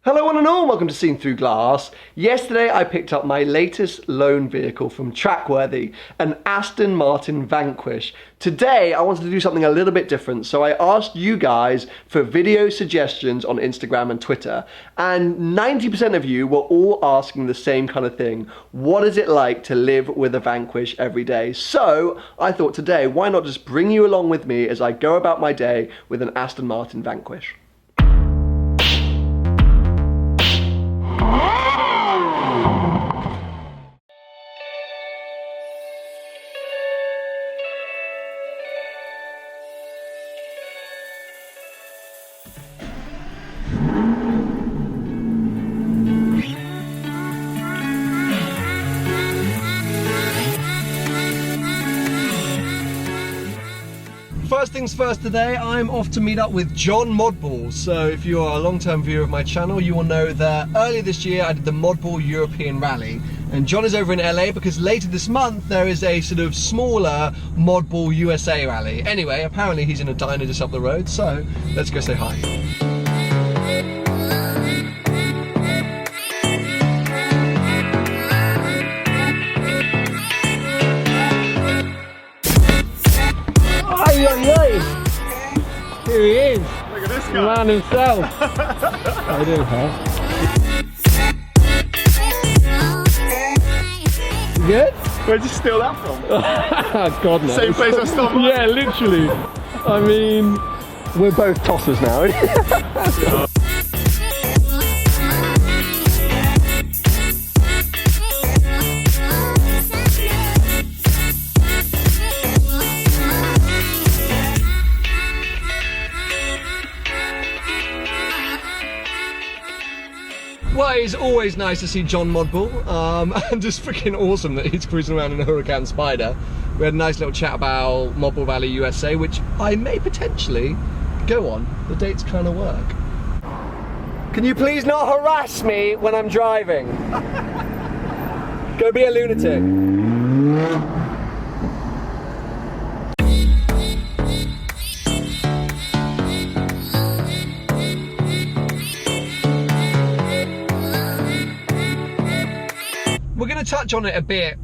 Hello one and all, welcome to Seen Through Glass. Yesterday I picked up my latest loan vehicle from Trackworthy, an Aston Martin Vanquish. Today I wanted to do something a little bit different, so I asked you guys for video suggestions on Instagram and Twitter, and 90% of you were all asking the same kind of thing. What is it like to live with a Vanquish every day? So I thought today, why not just bring you along with me as I go about my day with an Aston Martin Vanquish. First things first today, I'm off to meet up with John Modball. So if you are a long-term viewer of my channel, you will know that earlier this year I did the Modball European Rally. And John is over in LA because later this month there is a sort of smaller Modball USA Rally. Anyway, apparently he's in a diner just up the road, so let's go say hi. Here he is. Look at this guy. The man himself. How you doing, pal? You good? Where'd you steal that from? God knows. Same place I stole mine. Yeah, literally. I mean, We're both tossers now. Well, it's always nice to see John Modball, and just freaking awesome that he's cruising around in a Huracan Spider. We had a nice little chat about Modball Rally USA, which I may potentially go on. The dates kind of work. Can you please not harass me when I'm driving? Go be a lunatic. We're going to touch on it a bit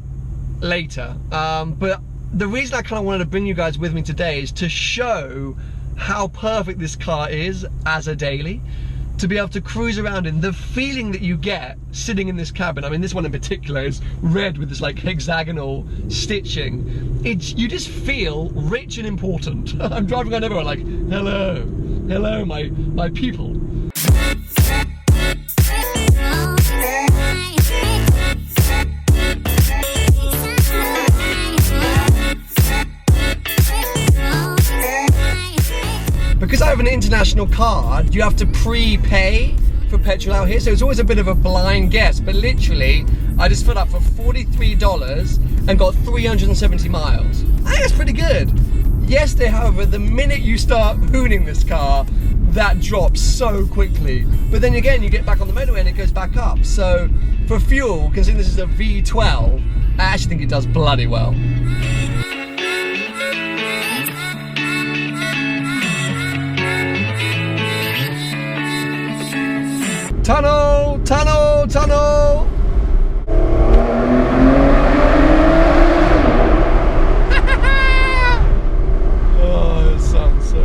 later, but the reason I kind of wanted to bring you guys with me today is to show how perfect this car is as a daily, to be able to cruise around in. The feeling that you get sitting in this cabin, I mean this one in particular is red with this like hexagonal stitching. You just feel rich and important. I'm driving around everywhere like, hello, hello my people. Because I have an international card, you have to prepay for petrol out here, so it's always a bit of a blind guess, but literally, I just filled up for $43 and got 370 miles. I think that's pretty good. Yesterday, however, the minute you start hooning this car, that drops so quickly. But then again, you get back on the motorway and it goes back up. So for fuel, considering this is a V12, I actually think it does bloody well. Tunnel, tunnel, tunnel. Oh, it sounds so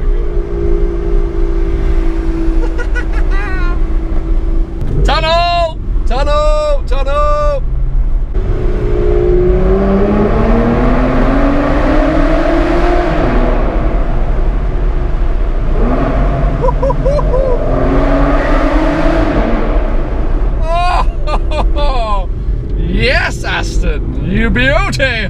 good. Tunnel, tunnel, tunnel. Yes, Aston, you beauty!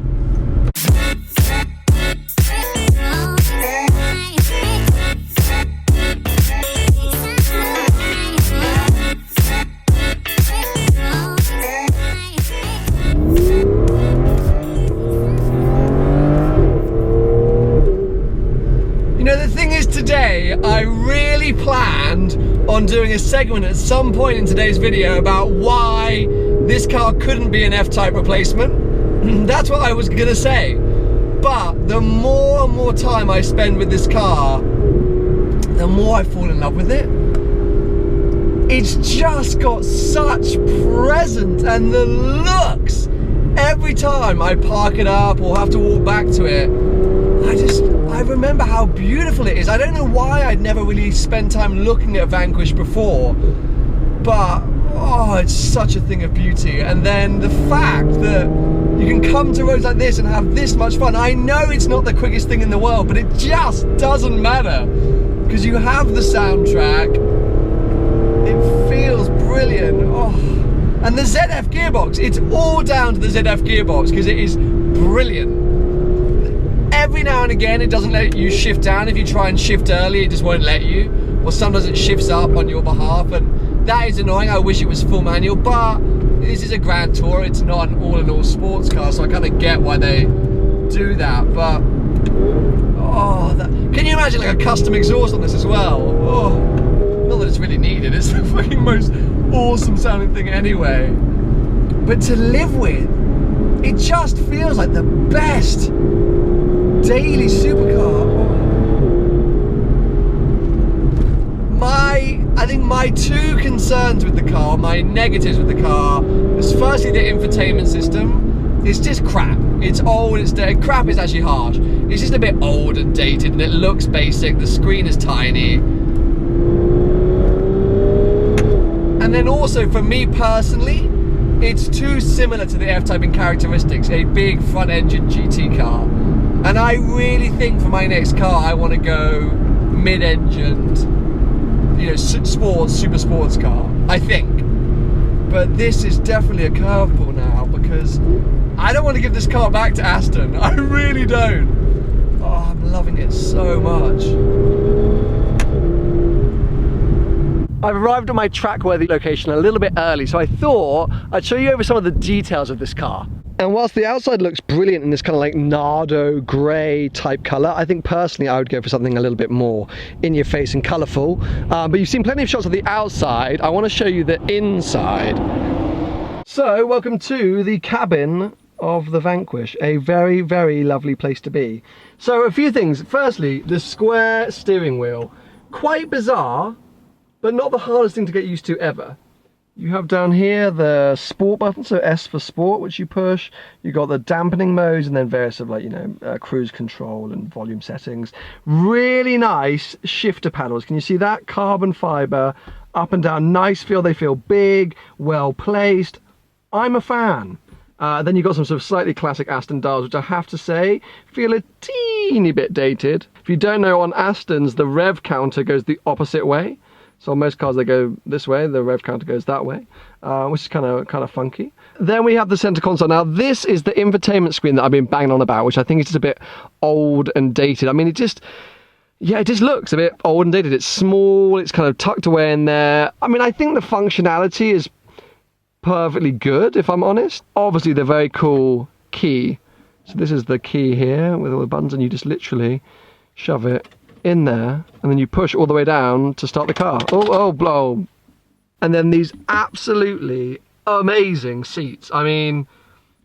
You know, the thing is today, I really planned on doing a segment at some point in today's video about why this car couldn't be an F-Type replacement. That's what I was gonna say. But the more and more time I spend with this car, the more I fall in love with it. It's just got such presence, and the looks. Every time I park it up or have to walk back to it, I remember how beautiful it is. I don't know why I'd never really spent time looking at Vanquish before, but oh, it's such a thing of beauty. And then the fact that you can come to roads like this and have this much fun. I know it's not the quickest thing in the world, but it just doesn't matter because you have the soundtrack. It feels brilliant. Oh. And the ZF gearbox, it's all down to the ZF gearbox because it is brilliant. Every now and again it doesn't let you shift down. If you try and shift early, it just won't let you. Or sometimes it shifts up on your behalf, and that is annoying. I wish it was full manual, but this is a Grand Tour. It's not an all-in-all sports car, so I kind of get why they do that. But oh, can you imagine like a custom exhaust on this as well? Oh, not that it's really needed. It's the fucking most awesome sounding thing anyway. But to live with, it just feels like the best daily supercar. I think my two concerns with the car, my negatives with the car, is firstly the infotainment system. It's just crap. It's old, it's dead. Crap is actually harsh. It's just a bit old and dated, and it looks basic. The screen is tiny. And then also for me personally, it's too similar to the F-Type in characteristics, a big front-engine GT car. And I really think for my next car, I want to go mid-engined, you know, super sports car, I think. But this is definitely a curveball now because I don't want to give this car back to Aston. I really don't. Oh, I'm loving it so much. I've arrived at my track-worthy location a little bit early, so I thought I'd show you over some of the details of this car. And whilst the outside looks brilliant in this kind of like Nardo grey type colour, I think personally I would go for something a little bit more in your face and colourful. But you've seen plenty of shots of the outside. I want to show you the inside. So welcome to the cabin of the Vanquish, a very, very lovely place to be. So a few things. Firstly, the square steering wheel. Quite bizarre, but not the hardest thing to get used to ever. You have down here the sport button, so S for sport, which you push. You got the dampening modes and then various of like, you know, cruise control and volume settings. Really nice shifter panels. Can you see that? Carbon fiber, up and down, nice feel. They feel big, well placed. I'm a fan. Then you've got some sort of slightly classic Aston dials, which I have to say, feel a teeny bit dated. If you don't know, on Astons, the rev counter goes the opposite way. So on most cars they go this way, the rev counter goes that way, which is kind of funky. Then we have the center console. Now this is the infotainment screen that I've been banging on about, which I think is just a bit old and dated. I mean, it just looks a bit old and dated. It's small, it's kind of tucked away in there. I mean, I think the functionality is perfectly good, if I'm honest. Obviously the very cool key. So this is the key here with all the buttons, and you just literally shove it in there, and then you push all the way down to start the car. Oh, blow. And then these absolutely amazing seats. I mean,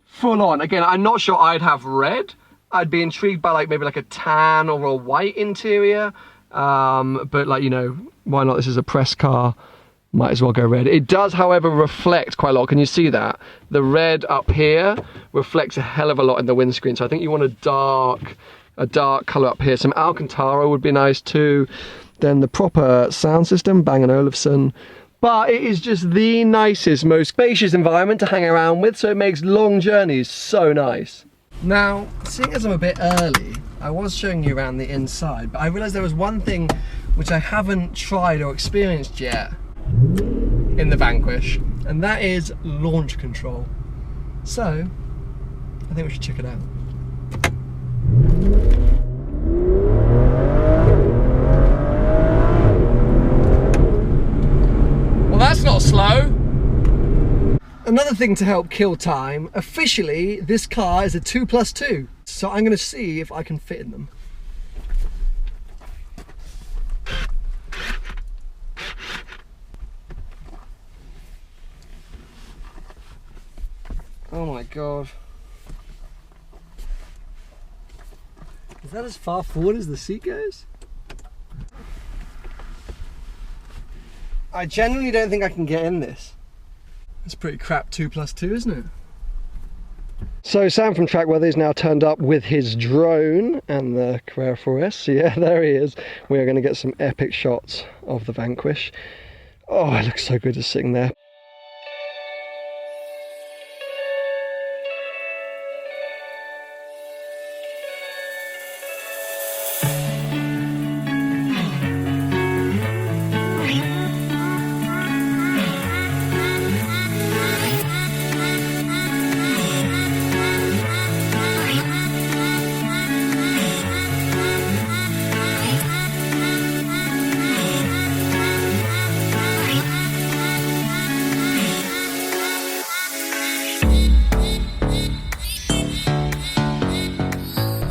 full on. Again, I'm not sure I'd have red. I'd be intrigued by like maybe like a tan or a white interior. But like, you know, why not? This is a press car. Might as well go red. It does, however, reflect quite a lot. Can you see that? The red up here reflects a hell of a lot in the windscreen. So I think you want a dark colour up here. Some Alcantara would be nice too. Then the proper sound system, Bang & Olufsen. But it is just the nicest, most spacious environment to hang around with, so it makes long journeys so nice. Now, seeing as I'm a bit early, I was showing you around the inside, but I realised there was one thing which I haven't tried or experienced yet in the Vanquish, and that is launch control. So, I think we should check it out. Well, that's not slow. Another thing to help kill time, officially this car is a 2+2, so I'm going to see if I can fit in them. Oh my god. Is that as far forward as the seat goes? I genuinely don't think I can get in this. It's pretty crap 2+2, isn't it? So Sam from Trackworthy's now turned up with his drone and the Carrera 4S. Yeah, there he is. We are going to get some epic shots of the Vanquish. Oh, it looks so good just sitting there.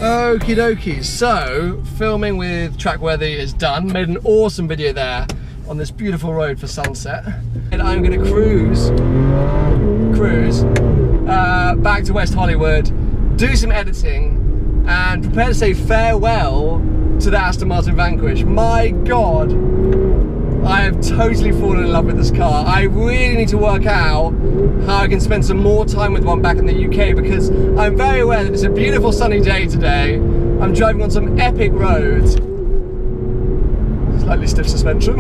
Okie dokie, so filming with Trackworthy is done. Made an awesome video there on this beautiful road for sunset. And I'm gonna cruise back to West Hollywood, do some editing, and prepare to say farewell to the Aston Martin Vanquish. My God, I have totally fallen in love with this car. I really need to work out how I can spend some more time with one back in the UK, because I'm very aware that it's a beautiful sunny day today. I'm driving on some epic roads. Slightly stiff suspension.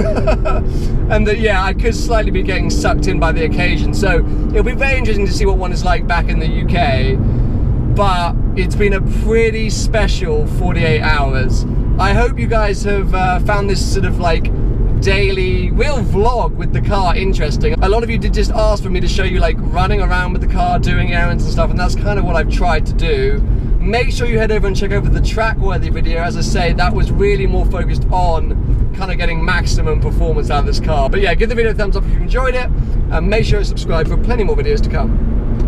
And that, yeah, I could slightly be getting sucked in by the occasion. So it'll be very interesting to see what one is like back in the UK. But it's been a pretty special 48 hours. I hope you guys have found this sort of like daily real vlog with the car interesting. A lot of you did just ask for me to show you like running around with the car, doing errands and stuff, and that's kind of what I've tried to do. Make sure you head over and check over the Trackworthy video. As I say, that was really more focused on kind of getting maximum performance out of this car. But yeah, give the video a thumbs up if you enjoyed it, and make sure to subscribe for plenty more videos to come.